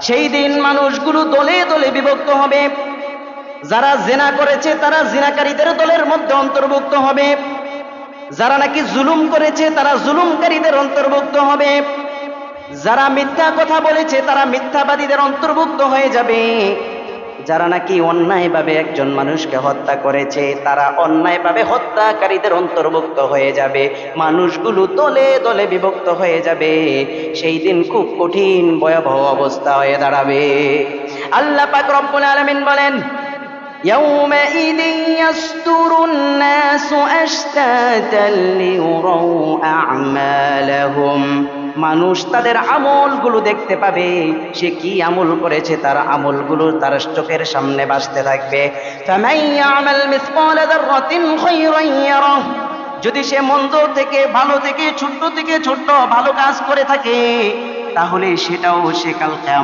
সেই দিন মানুষগুলো দলে দলে বিভক্ত হবে। যারা জিনা করেছে তারা জিনাকারীদের দলের মধ্যে অন্তর্ভুক্ত হবে, যারা নাকি জুলুম করেছে তারা জুলুমকারীদের অন্তর্ভুক্ত হবে, যারা মিথ্যা কথা বলেছে তারা মিথ্যাবাদীদের অন্তর্ভুক্ত হয়ে যাবে, যারা নাকি অন্যায়ভাবে একজন মানুষকে হত্যা করেছে তারা অন্যায়ভাবে হত্যাকারীদের অন্তর্ভুক্ত হয়ে যাবে। মানুষগুলো দলে দলে বিভক্ত হয়ে যাবে। সেই দিন খুব কঠিন ভয়াবহ অবস্থা হয়ে দাঁড়াবে। আল্লাহ পাক রব্বুল আলামিন বলেন, يومئذ يصدر الناس أشتاتا ليروا أعمالهم। মানুষ তাদের আমলগুলো দেখতে পাবে, সে কি আমল করেছে তার আমলগুলো তার চোখের সামনে ভাসতে থাকবে। فَمَن يَعْمَلْ مِثْقَالَ ذَرَّةٍ خَيْرًا يَرَهُ। যদি সে মন্দ থেকে ভালো থেকে ছোট্ট থেকে ছোট্ট ভালো কাজ করে থাকে তাহলে সেটাও সে কাল